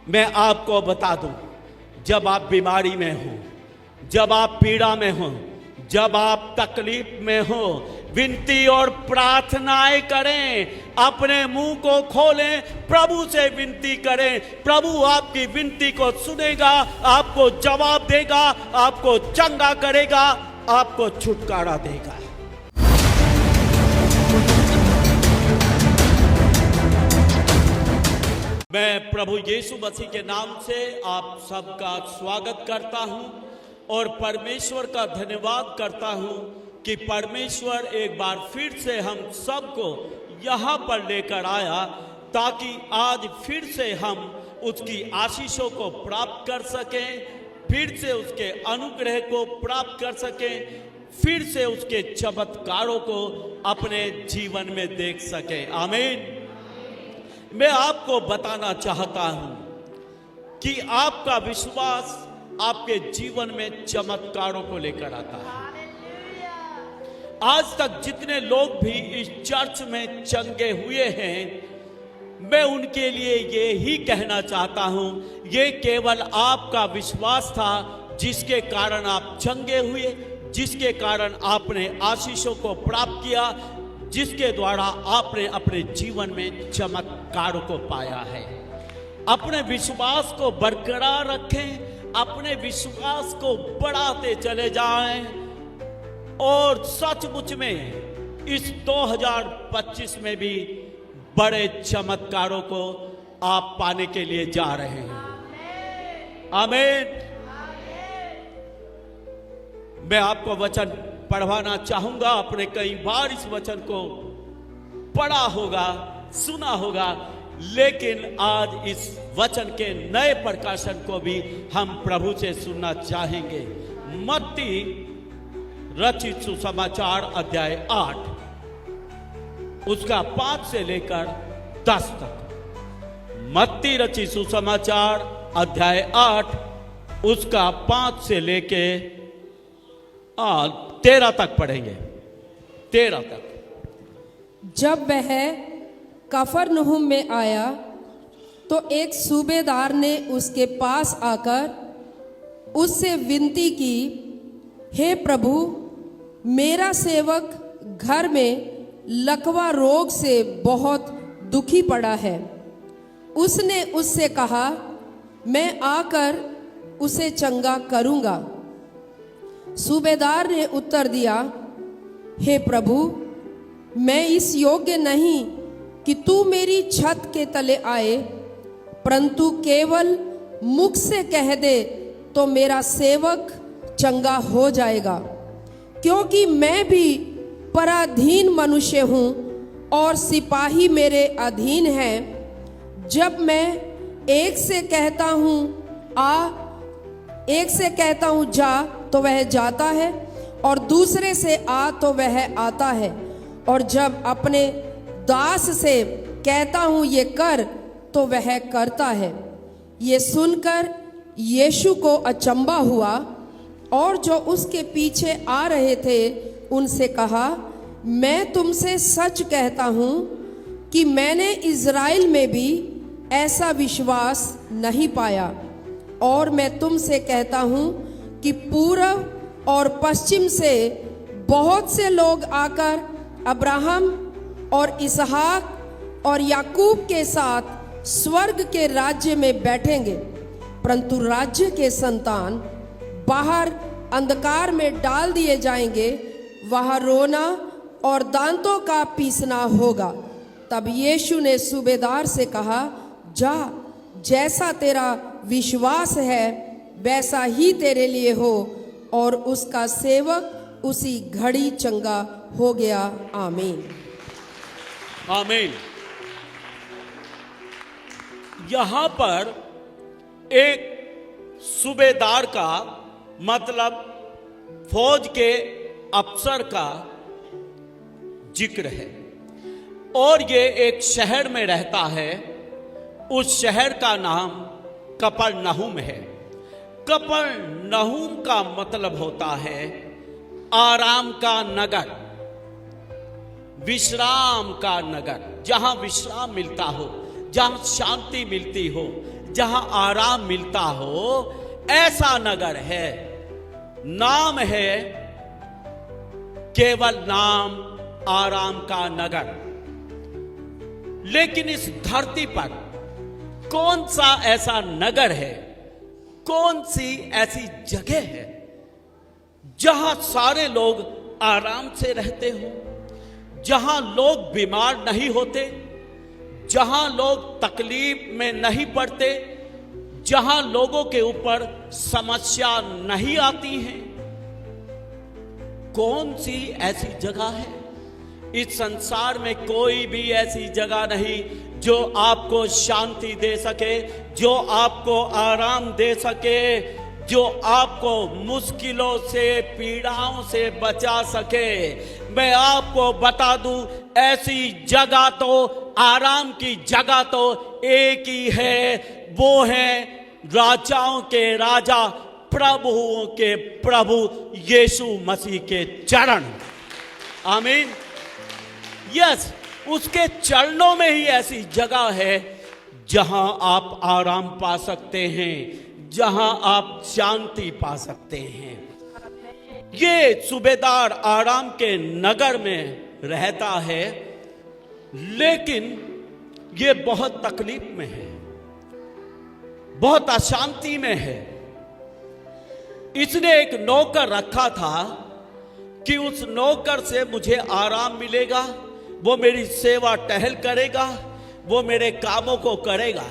मैं आपको बता दूं, जब आप बीमारी में हो, जब आप पीड़ा में हो, जब आप तकलीफ में हो, विनती और प्रार्थनाएं करें, अपने मुंह को खोलें, प्रभु से विनती करें। प्रभु आपकी विनती को सुनेगा, आपको जवाब देगा, आपको चंगा करेगा, आपको छुटकारा देगा। मैं प्रभु यीशु मसीह के नाम से आप सबका स्वागत करता हूं और परमेश्वर का धन्यवाद करता हूं कि परमेश्वर एक बार फिर से हम सबको यहाँ पर लेकर आया, ताकि आज फिर से हम उसकी आशीषों को प्राप्त कर सकें, फिर से उसके अनुग्रह को प्राप्त कर सकें, फिर से उसके चमत्कारों को अपने जीवन में देख सकें। आमीन। मैं आपको बताना चाहता हूं कि आपका विश्वास आपके जीवन में चमत्कारों को लेकर आता है। आज तक जितने लोग भी इस चर्च में चंगे हुए हैं, मैं उनके लिए ये ही कहना चाहता हूं, ये केवल आपका विश्वास था जिसके कारण आप चंगे हुए, जिसके कारण आपने आशीषों को प्राप्त किया, जिसके द्वारा आपने अपने जीवन में चमत्कारों को पाया है। अपने विश्वास को बरकरार रखें, अपने विश्वास को बढ़ाते चले जाएं और सचमुच में इस 2025 में भी बड़े चमत्कारों को आप पाने के लिए जा रहे हैं। आमीन। मैं आपको वचन पढ़वाना चाहूंगा। आपने कई बार इस वचन को पढ़ा होगा, सुना होगा, लेकिन आज इस वचन के नए प्रकाशन को भी हम प्रभु से सुनना चाहेंगे। मत्ती रचित सुसमाचार अध्याय 8 उसका 5 से लेकर 10 तक। मत्ती रचित सुसमाचार अध्याय 8 उसका 5 से लेके 13 तक पढ़ेंगे। 13 तक। जब वह कफरनहूम में आया तो एक सूबेदार ने उसके पास आकर उससे विनती की, हे प्रभु, मेरा सेवक घर में लकवा रोग से बहुत दुखी पड़ा है। उसने उससे कहा, मैं आकर उसे चंगा करूंगा। सूबेदार ने उत्तर दिया, हे प्रभु, मैं इस योग्य नहीं कि तू मेरी छत के तले आए, परंतु केवल मुख से कह दे तो मेरा सेवक चंगा हो जाएगा। क्योंकि मैं भी पराधीन मनुष्य हूँ और सिपाही मेरे अधीन हैं। जब मैं एक से कहता हूँ आ, एक से कहता हूँ जा, तो वह जाता है, और दूसरे से आ तो वह आता है, और जब अपने दास से कहता हूँ ये कर, तो वह करता है। ये सुनकर यीशु को अचंभा हुआ और जो उसके पीछे आ रहे थे उनसे कहा, मैं तुमसे सच कहता हूँ कि मैंने इज़राइल में भी ऐसा विश्वास नहीं पाया। और मैं तुमसे कहता हूँ कि पूर्व और पश्चिम से बहुत से लोग आकर अब्राहम और इसहाक और याकूब के साथ स्वर्ग के राज्य में बैठेंगे, परंतु राज्य के संतान बाहर अंधकार में डाल दिए जाएंगे। वहाँ रोना और दांतों का पीसना होगा। तब यीशु ने सूबेदार से कहा, जा, जैसा तेरा विश्वास है वैसा ही तेरे लिए हो। और उसका सेवक उसी घड़ी चंगा हो गया। आमीन। आमीन। यहां पर एक सूबेदार का मतलब फौज के अफसर का जिक्र है, और ये एक शहर में रहता है। उस शहर का नाम कफरनहूम है। कफरनहूम का मतलब होता है आराम का नगर, विश्राम का नगर, जहां विश्राम मिलता हो, जहां शांति मिलती हो, जहां आराम मिलता हो, ऐसा नगर है। नाम है केवल नाम, आराम का नगर। लेकिन इस धरती पर कौन सा ऐसा नगर है, कौन सी ऐसी जगह है जहां सारे लोग आराम से रहते हो, जहां लोग बीमार नहीं होते, जहां लोग तकलीफ में नहीं पड़ते, जहां लोगों के ऊपर समस्या नहीं आती है? कौन सी ऐसी जगह है? इस संसार में कोई भी ऐसी जगह नहीं जो आपको शांति दे सके, जो आपको आराम दे सके, जो आपको मुश्किलों से, पीड़ाओं से बचा सके। मैं आपको बता दूं, ऐसी जगह तो, आराम की जगह तो एक ही है, वो है राजाओं के राजा, प्रभुओं के प्रभु यीशु मसीह के चरण। आमीन। यस, उसके चरणों में ही ऐसी जगह है जहां आप आराम पा सकते हैं, जहां आप शांति पा सकते हैं। ये सूबेदार आराम के नगर में रहता है, लेकिन ये बहुत तकलीफ में है, बहुत अशांति में है। इसने एक नौकर रखा था कि उस नौकर से मुझे आराम मिलेगा, वो मेरी सेवा टहल करेगा, वो मेरे कामों को करेगा।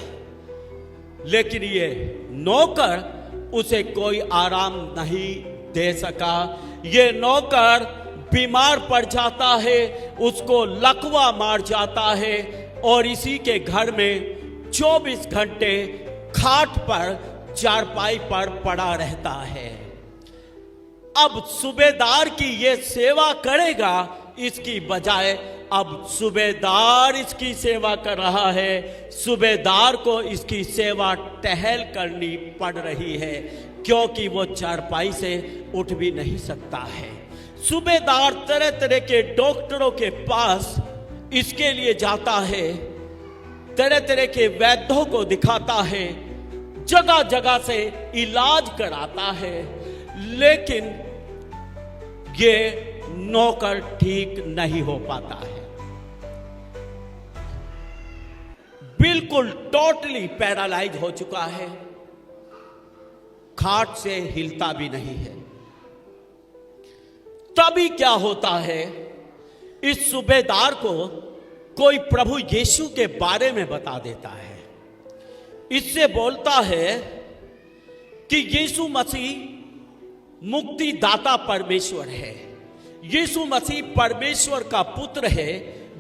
लेकिन ये नौकर उसे कोई आराम नहीं दे सका। ये नौकर बीमार पड़ जाता है, उसको लकवा मार जाता है और इसी के घर में 24 घंटे खाट पर, चारपाई पर पड़ा रहता है। अब सूबेदार की ये सेवा करेगा, इसकी बजाय अब सूबेदार इसकी सेवा कर रहा है। सूबेदार को इसकी सेवा टहल करनी पड़ रही है, क्योंकि वो चारपाई से उठ भी नहीं सकता है। सूबेदार तरह तरह के डॉक्टरों के पास इसके लिए जाता है, तरह तरह के वैद्यों को दिखाता है, जगह जगह से इलाज कराता है, लेकिन ये नौकर ठीक नहीं हो पाता है। बिल्कुल टोटली पैरालाइज हो चुका है, खाट से हिलता भी नहीं है। तभी क्या होता है, इस सूबेदार को कोई प्रभु यीशु के बारे में बता देता है। इससे बोलता है कि यीशु मसीह मुक्तिदाता परमेश्वर है। यीशु मसीह परमेश्वर का पुत्र है,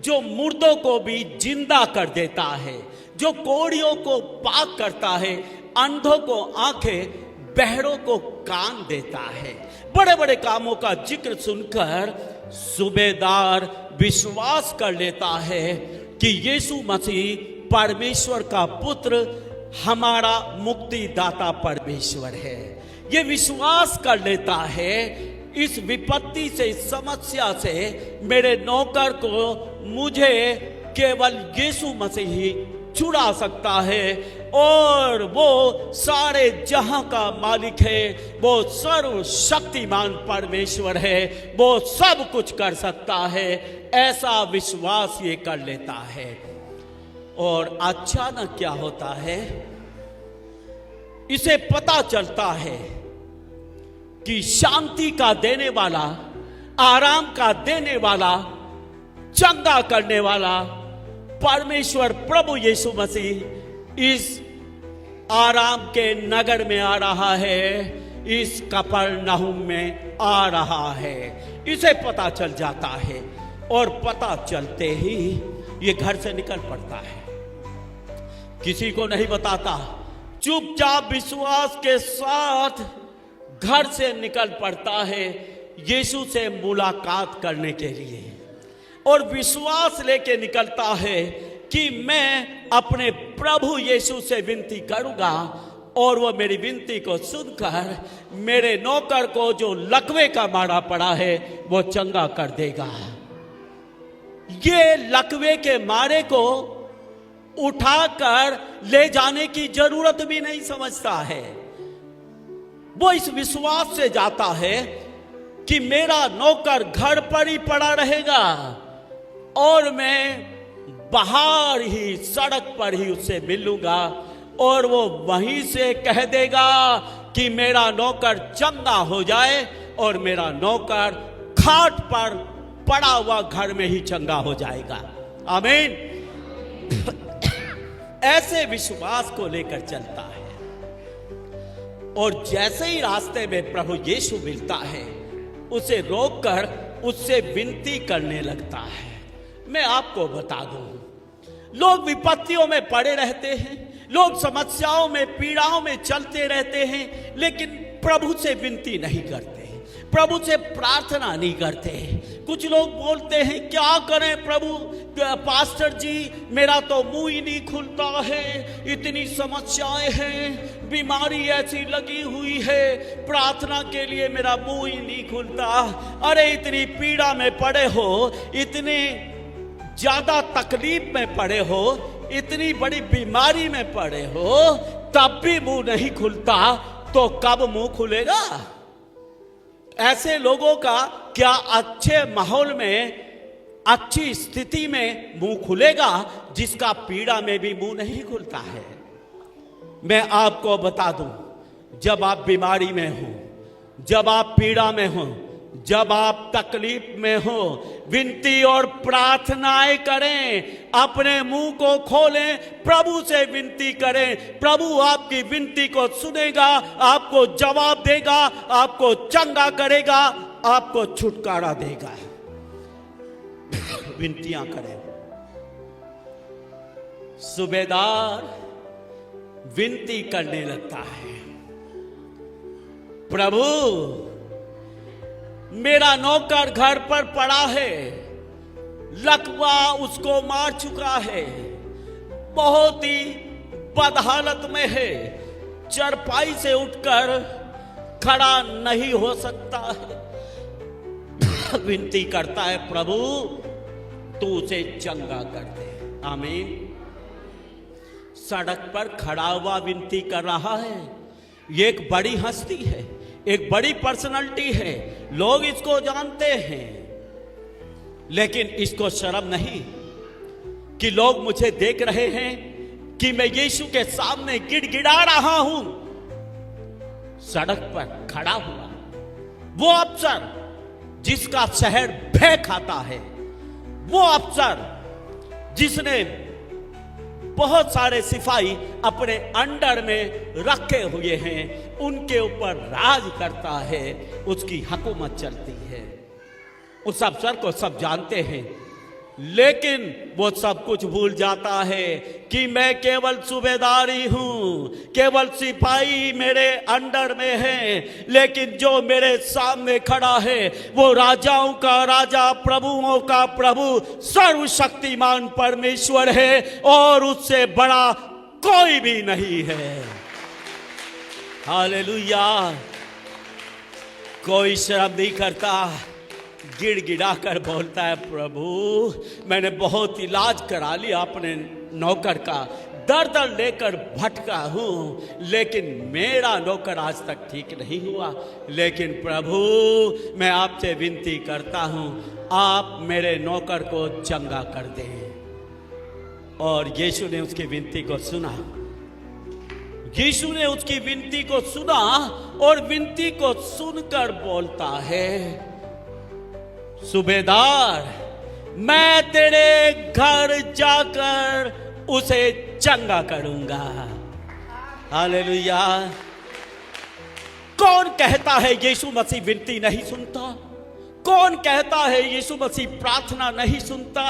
जो मुर्दों को भी जिंदा कर देता है, जो कोढ़ियों को पाक करता है, अंधों को आंखें, बहरों को कान देता है। बड़े बड़े कामों का जिक्र सुनकर सूबेदार विश्वास कर लेता है कि यीशु मसीह परमेश्वर का पुत्र, हमारा मुक्तिदाता परमेश्वर है। ये विश्वास कर लेता है, इस विपत्ति से, इस समस्या से मेरे नौकर को, मुझे केवल यीशु मसीह ही छुड़ा सकता है, और वो सारे जहां का मालिक है, वो सर्वशक्तिमान परमेश्वर है, वो सब कुछ कर सकता है। ऐसा विश्वास ये कर लेता है। और अचानक क्या होता है, इसे पता चलता है कि शांति का देने वाला, आराम का देने वाला, चंगा करने वाला परमेश्वर प्रभु यीशु मसीह इस आराम के नगर में आ रहा है, इस कफरनहूम में आ रहा है। इसे पता चल जाता है, और पता चलते ही ये घर से निकल पड़ता है, किसी को नहीं बताता, चुपचाप विश्वास के साथ घर से निकल पड़ता है यीशु से मुलाकात करने के लिए। और विश्वास लेके निकलता है कि मैं अपने प्रभु यीशु से विनती करूंगा, और वो मेरी विनती को सुनकर मेरे नौकर को, जो लकवे का मारा पड़ा है, वो चंगा कर देगा। ये लकवे के मारे को उठाकर ले जाने की जरूरत भी नहीं समझता है। वो इस विश्वास से जाता है कि मेरा नौकर घर पर ही पड़ा रहेगा और मैं बाहर ही सड़क पर ही उससे मिलूंगा और वो वहीं से कह देगा कि मेरा नौकर चंगा हो जाए, और मेरा नौकर खाट पर पड़ा हुआ घर में ही चंगा हो जाएगा। आमीन। ऐसे विश्वास को लेकर चलता है, और जैसे ही रास्ते में प्रभु यीशु मिलता है उसे रोककर उससे विनती करने लगता है। मैं आपको बता दूं, लोग विपत्तियों में पड़े रहते हैं, लोग समस्याओं में पीड़ाओं में चलते रहते हैं, लेकिन प्रभु से विनती नहीं करते, प्रभु से प्रार्थना नहीं करते। कुछ लोग बोलते हैं क्या करें प्रभु, पास्टर जी मेरा तो मुंह ही नहीं खुलता है, इतनी समस्याएं हैं, बीमारी ऐसी लगी हुई है, प्रार्थना के लिए मेरा मुंह ही नहीं खुलता। अरे इतनी पीड़ा में पड़े हो, इतने ज्यादा तकलीफ में पड़े हो, इतनी बड़ी बीमारी में पड़े हो, तब भी मुंह नहीं खुलता, तो कब मुंह खुलेगा? ऐसे लोगों का क्या अच्छे माहौल में, अच्छी स्थिति में मुंह खुलेगा, जिसका पीड़ा में भी मुंह नहीं खुलता है? मैं आपको बता दूं, जब आप बीमारी में हो, जब आप पीड़ा में हो, जब आप तकलीफ में हो, विनती और प्रार्थनाएं करें, अपने मुंह को खोलें, प्रभु से विनती करें। प्रभु आपकी विनती को सुनेगा, आपको जवाब देगा, आपको चंगा करेगा, आपको छुटकारा देगा। विनतियां करें। सूबेदार विनती करने लगता है, प्रभु मेरा नौकर घर पर पड़ा है, लकवा उसको मार चुका है, बहुत ही बदहालत में है, चरपाई से उठकर खड़ा नहीं हो सकता है। विनती करता है, प्रभु तू उसे चंगा कर दे। आमीन। सड़क पर खड़ा हुआ विनती कर रहा है। ये एक बड़ी हस्ती है, एक बड़ी पर्सनालिटी है, लोग इसको जानते हैं, लेकिन इसको शर्म नहीं कि लोग मुझे देख रहे हैं कि मैं यीशु के सामने गिड़गिड़ा रहा हूं। सड़क पर खड़ा हुआ वो अफसर जिसका शहर भय खाता है, वो अफसर जिसने बहुत सारे सिपाही अपने अंडर में रखे हुए हैं, उनके ऊपर राज करता है, उसकी हुकूमत चलती है। उस अफसर को सब जानते हैं, लेकिन वो सब कुछ भूल जाता है कि मैं केवल सूबेदार ही हूं, केवल सिपाही मेरे अंडर में है, लेकिन जो मेरे सामने खड़ा है वो राजाओं का राजा, प्रभुओं का प्रभु, सर्वशक्तिमान परमेश्वर है, और उससे बड़ा कोई भी नहीं है। हालेलुया। कोई शर्म नहीं करता, गिड़गिड़ा कर बोलता है, प्रभु मैंने बहुत इलाज करा लिया अपने नौकर का, दर दर लेकर भटका हूं, लेकिन मेरा नौकर आज तक ठीक नहीं हुआ। लेकिन प्रभु मैं आपसे विनती करता हूं, आप मेरे नौकर को चंगा कर दें। और यीशु ने उसकी विनती को सुना। यीशु ने उसकी विनती को सुना और विनती को सुनकर बोलता है, सूबेदार मैं तेरे घर जाकर उसे चंगा करूंगा। हालेलुया। कौन कहता है यीशु मसीह विनती नहीं सुनता? कौन कहता है यीशु मसीह प्रार्थना नहीं सुनता?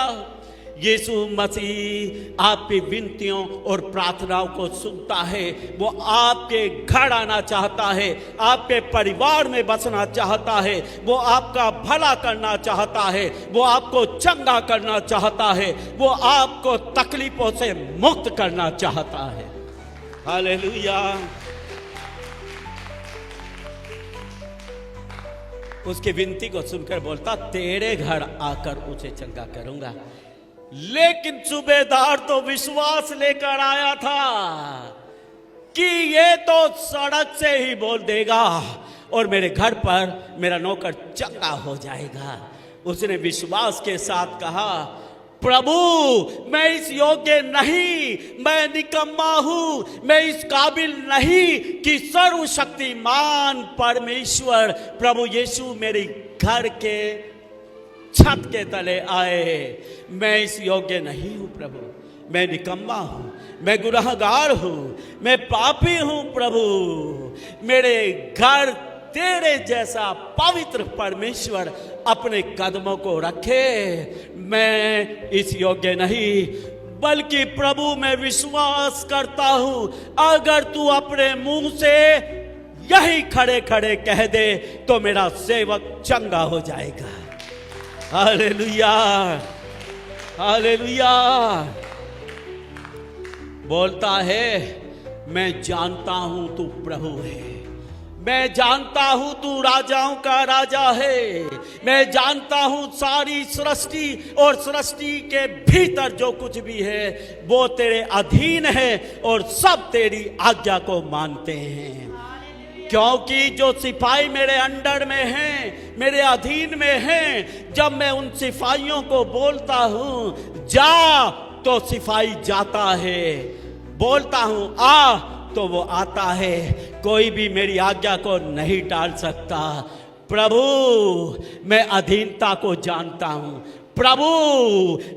यीशु मसीह आपकी विनतियों और प्रार्थनाओं को सुनता है। वो आपके घर आना चाहता है, आपके परिवार में बसना चाहता है, वो आपका भला करना चाहता है, वो आपको चंगा करना चाहता है, वो आपको तकलीफों से मुक्त करना चाहता है। हालेलुया। उसकी विनती को सुनकर बोलता, तेरे घर आकर उसे चंगा करूंगा। लेकिन सूबेदार तो विश्वास लेकर आया था कि ये तो सड़क से ही बोल देगा और मेरे घर पर मेरा नौकर चंगा हो जाएगा। उसने विश्वास के साथ कहा, प्रभु मैं इस योग्य नहीं, मैं निकम्मा हूं, मैं इस काबिल नहीं कि सर्वशक्तिमान परमेश्वर प्रभु यीशु मेरे घर के छत के तले आए। मैं इस योग्य नहीं हूं प्रभु, मैं निकम्मा हूं, मैं गुनहगार हूं, मैं पापी हूं प्रभु। मेरे घर तेरे जैसा पवित्र परमेश्वर अपने कदमों को रखे। मैं इस योग्य नहीं, बल्कि प्रभु मैं विश्वास करता हूं अगर तू अपने मुंह से यही खड़े खड़े कह दे तो मेरा सेवक चंगा हो जाएगा। Hallelujah, hallelujah. बोलता है, मैं जानता हूं तू प्रभु है, मैं जानता हूं तू राजाओं का राजा है, मैं जानता हूं सारी सृष्टि और सृष्टि के भीतर जो कुछ भी है वो तेरे अधीन है और सब तेरी आज्ञा को मानते हैं। क्योंकि जो सिपाही मेरे अंडर में हैं, मेरे अधीन में हैं, जब मैं उन सिपाहियों को बोलता हूं जा तो सिपाही जाता है, बोलता हूं आ तो वो आता है। कोई भी मेरी आज्ञा को नहीं टाल सकता। प्रभु मैं अधीनता को जानता हूं, प्रभु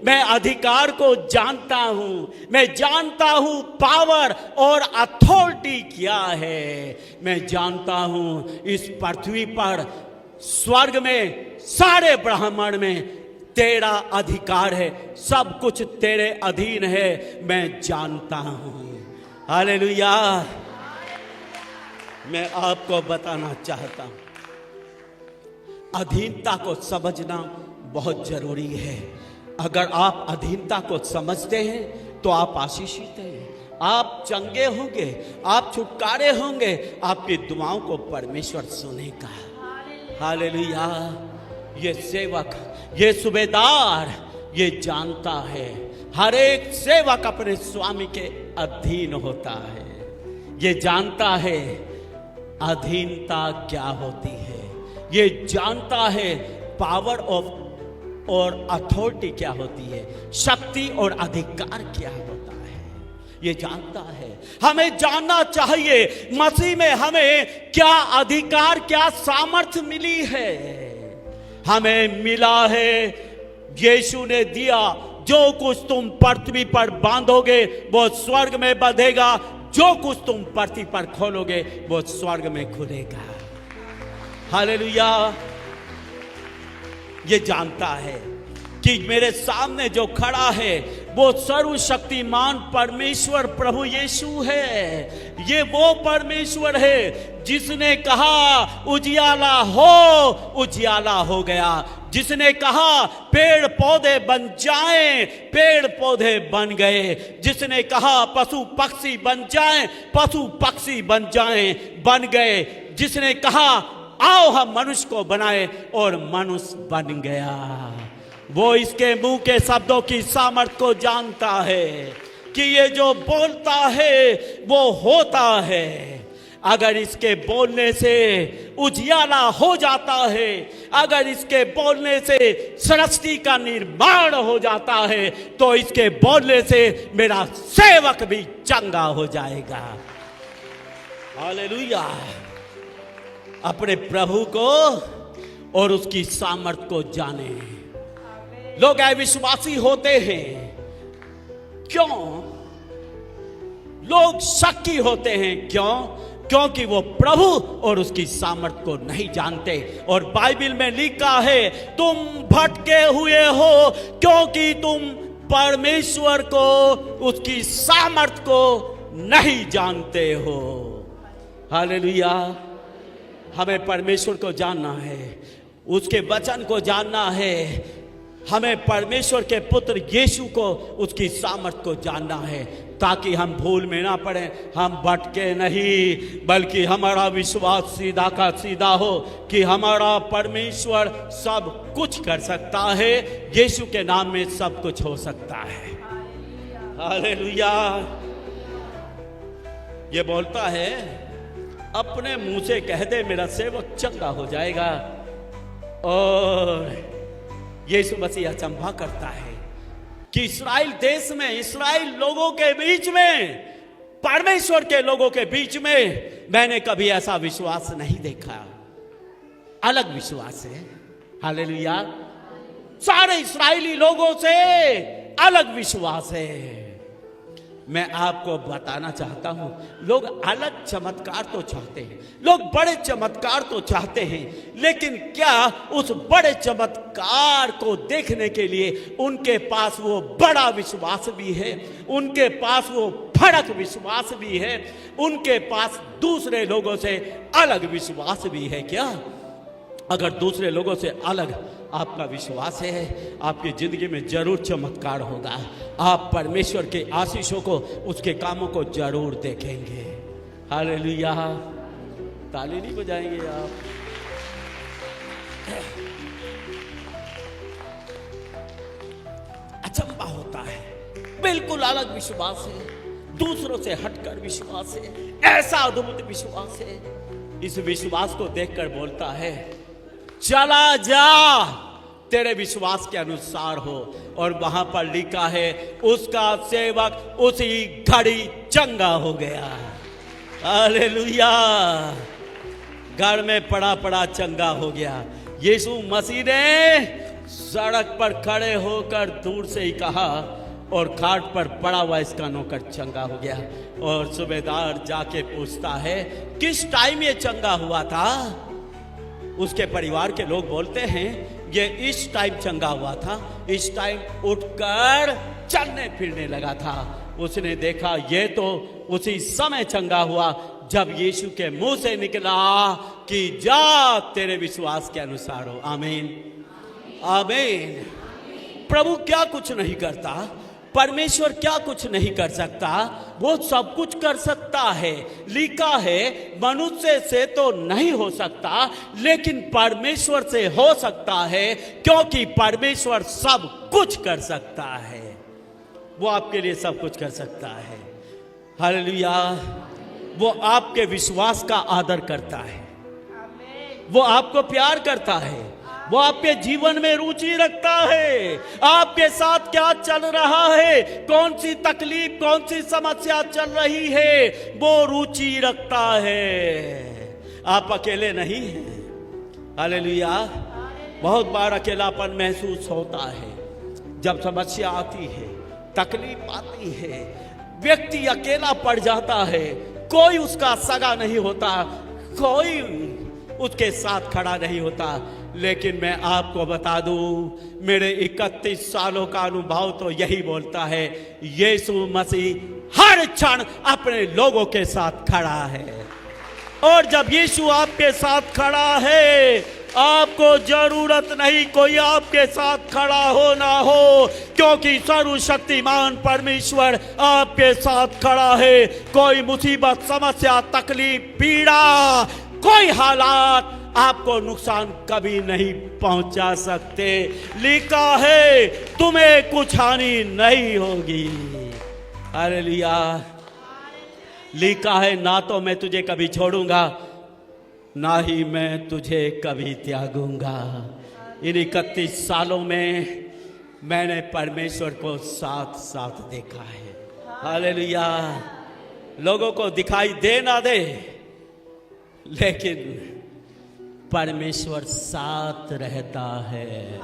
मैं अधिकार को जानता हूं, मैं जानता हूं पावर और अथॉरिटी क्या है। मैं जानता हूं इस पृथ्वी पर, स्वर्ग में, सारे ब्रह्मांड में तेरा अधिकार है, सब कुछ तेरे अधीन है, मैं जानता हूं। हालेलुया। मैं आपको बताना चाहता हूं, अधीनता को समझना बहुत जरूरी है। अगर आप अधीनता को समझते हैं तो आप आशीषित हैं, आप चंगे होंगे, आप छुटकारे होंगे, आपकी दुआओं को परमेश्वर सुनेगा। हालेलुया। ये सेवक, ये सूबेदार ये जानता है, हर एक सेवक अपने स्वामी के अधीन होता है। ये जानता है अधीनता क्या होती है, ये जानता है पावर ऑफ और अथॉरिटी क्या होती है, शक्ति और अधिकार क्या होता है, ये जानता है। हमें जानना चाहिए मसीह में हमें क्या अधिकार, क्या सामर्थ्य मिली है। हमें मिला है, यीशु ने दिया, जो कुछ तुम पृथ्वी पर बांधोगे वो स्वर्ग में बंधेगा, जो कुछ तुम पृथ्वी पर खोलोगे वो स्वर्ग में खुलेगा। हालेलुया। ये जानता है कि मेरे सामने जो खड़ा है वो सर्वशक्तिमान परमेश्वर प्रभु यीशु है। ये वो परमेश्वर है जिसने कहा उजियाला हो, उजियाला हो गया। जिसने कहा पेड़ पौधे बन जाएं, पेड़ पौधे बन गए। जिसने कहा पशु पक्षी बन जाएं, पशु पक्षी बन जाएं, बन गए। जिसने कहा आओ हम मनुष्य को बनाए और मनुष्य बन गया। वो इसके मुंह के शब्दों की सामर्थ्य को जानता है कि ये जो बोलता है वो होता है। अगर इसके बोलने से उजियाला हो जाता है, अगर इसके बोलने से सृष्टि का निर्माण हो जाता है, तो इसके बोलने से मेरा सेवक भी चंगा हो जाएगा। हालेलुया। अपने प्रभु को और उसकी सामर्थ्य को जाने। लोग अविश्वासी होते हैं, क्यों? लोग शक्की होते हैं, क्यों? क्योंकि वो प्रभु और उसकी सामर्थ्य को नहीं जानते। और बाइबल में लिखा है तुम भटके हुए हो क्योंकि तुम परमेश्वर को, उसकी सामर्थ्य को नहीं जानते हो। हालेलुया। हमें परमेश्वर को जानना है, उसके वचन को जानना है। हमें परमेश्वर के पुत्र यीशु को, उसकी सामर्थ्य को जानना है। ताकि हम भूल में ना पड़े, हम भटके नहीं, बल्कि हमारा विश्वास सीधा का सीधा हो कि हमारा परमेश्वर सब कुछ कर सकता है। यीशु के नाम में सब कुछ हो सकता है। हालेलुया। ये बोलता है, अपने मुंह से कह दे मेरा सेवक चंगा हो जाएगा। और यीशु मसीह अचंभा करता है कि इस्राएल देश में, इस्राएल लोगों के बीच में, परमेश्वर के लोगों के बीच में मैंने कभी ऐसा विश्वास नहीं देखा। अलग विश्वास है। हालेलुया। सारे इस्राएली लोगों से अलग विश्वास है। मैं आपको बताना चाहता हूं, लोग अलग चमत्कार तो चाहते हैं, लोग बड़े चमत्कार तो चाहते हैं, लेकिन क्या उस बड़े चमत्कार को देखने के लिए उनके पास वो बड़ा विश्वास भी है, उनके पास वो फर्क विश्वास भी है, उनके पास दूसरे लोगों से अलग विश्वास भी है क्या? अगर दूसरे लोगों से अलग आपका विश्वास है, आपकी जिंदगी में जरूर चमत्कार होगा। आप परमेश्वर के आशीषों को, उसके कामों को जरूर देखेंगे। हालेलुया। ताली नहीं बजाएंगे आप? अचंभा होता है। बिल्कुल अलग विश्वास है, दूसरों से हटकर विश्वास है, ऐसा अद्भुत विश्वास है। इस विश्वास को देखकर बोलता है, चला जा, तेरे विश्वास के अनुसार हो। और वहां पर लिखा है, उसका सेवक उसी घड़ी चंगा हो गया। हालेलुया। घर में पड़ा पड़ा चंगा हो गया। यीशु मसीह ने सड़क पर खड़े होकर दूर से ही कहा, और खाट पर पड़ा हुआ इसका नौकर चंगा हो गया। और सूबेदार जाके पूछता है, किस टाइम ये चंगा हुआ था? उसके परिवार के लोग बोलते हैं, ये इस टाइम चंगा हुआ था, इस टाइम उठकर चलने फिरने लगा था। उसने देखा ये तो उसी समय चंगा हुआ जब यीशु के मुंह से निकला कि जा, तेरे विश्वास के अनुसार हो। आमीन, आमीन। प्रभु क्या कुछ नहीं करता, परमेश्वर क्या कुछ नहीं कर सकता, वो सब कुछ कर सकता है। लिखा है, मनुष्य से तो नहीं हो सकता, लेकिन परमेश्वर से हो सकता है, क्योंकि परमेश्वर सब कुछ कर सकता है। वो आपके लिए सब कुछ कर सकता है। हालेलुया। वो आपके विश्वास का आदर करता है, वो आपको प्यार करता है, वो आपके जीवन में रुचि रखता है। आपके साथ क्या चल रहा है, कौन सी तकलीफ, कौन सी समस्या चल रही है, वो रुचि रखता है। आप अकेले नहीं हैं। हालेलुया। बहुत बार अकेलापन महसूस होता है जब समस्या आती है, तकलीफ आती है, व्यक्ति अकेला पड़ जाता है, कोई उसका सगा नहीं होता, कोई उसके साथ खड़ा नहीं होता। लेकिन मैं आपको बता दूं, मेरे 31 सालों का अनुभव तो यही बोलता है, यीशु मसीह हर क्षण अपने लोगों के साथ खड़ा है। और जब यीशु आपके साथ खड़ा है, आपको जरूरत नहीं कोई आपके साथ खड़ा हो ना हो, क्योंकि सर्वशक्तिमान परमेश्वर आपके साथ खड़ा है। कोई मुसीबत, समस्या, तकलीफ, पीड़ा, कोई हालात आपको नुकसान कभी नहीं पहुंचा सकते। लिखा है, तुम्हें कुछ हानि नहीं होगी। हालेलुया। लिखा है, ना तो मैं तुझे कभी छोड़ूंगा, ना ही मैं तुझे कभी त्यागूंगा। इन 31 सालों में मैंने परमेश्वर को साथ साथ देखा है। हालेलुया। लोगों को दिखाई दे ना दे, लेकिन परमेश्वर साथ रहता है।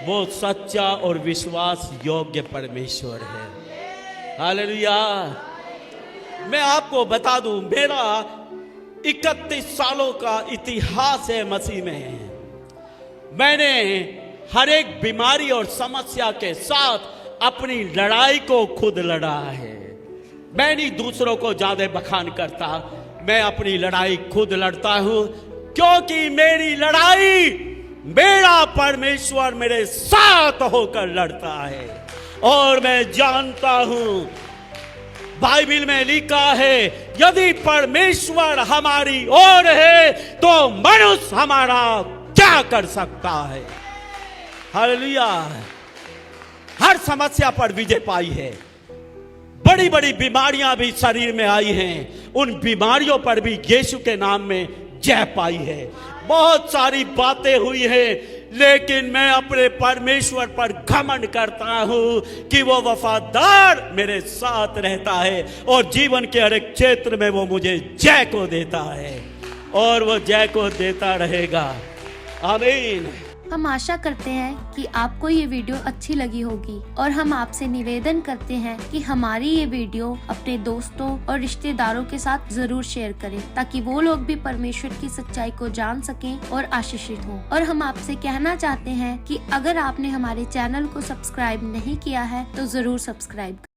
वो सच्चा और विश्वास योग्य परमेश्वर है। हालेलुया। मैं आपको बता दूं, मेरा 31 सालों का इतिहास है मसीह में। मैंने हर एक बीमारी और समस्या के साथ अपनी लड़ाई को खुद लड़ा है। मैं नहीं दूसरों को ज्यादा बखान करता, मैं अपनी लड़ाई खुद लड़ता हूं, क्योंकि मेरी लड़ाई मेरा परमेश्वर मेरे साथ होकर लड़ता है। और मैं जानता हूं बाइबल में लिखा है, यदि परमेश्वर हमारी ओर है तो मनुष्य हमारा क्या कर सकता है। हालेलुया। हर समस्या पर विजय पाई है। बड़ी बड़ी बीमारियां भी शरीर में आई हैं, उन बीमारियों पर भी यीशु के नाम में जय पाई है। बहुत सारी बातें हुई हैं, लेकिन मैं अपने परमेश्वर पर घमंड करता हूं कि वो वफादार मेरे साथ रहता है और जीवन के हर एक क्षेत्र में वो मुझे जय को देता है और वो जय को देता रहेगा। आमीन। हम आशा करते हैं कि आपको ये वीडियो अच्छी लगी होगी और हम आपसे निवेदन करते हैं कि हमारी ये वीडियो अपने दोस्तों और रिश्तेदारों के साथ जरूर शेयर करें, ताकि वो लोग भी परमेश्वर की सच्चाई को जान सकें और आशीषित हों। और हम आपसे कहना चाहते हैं कि अगर आपने हमारे चैनल को सब्सक्राइब नहीं किया है तो जरूर सब्सक्राइब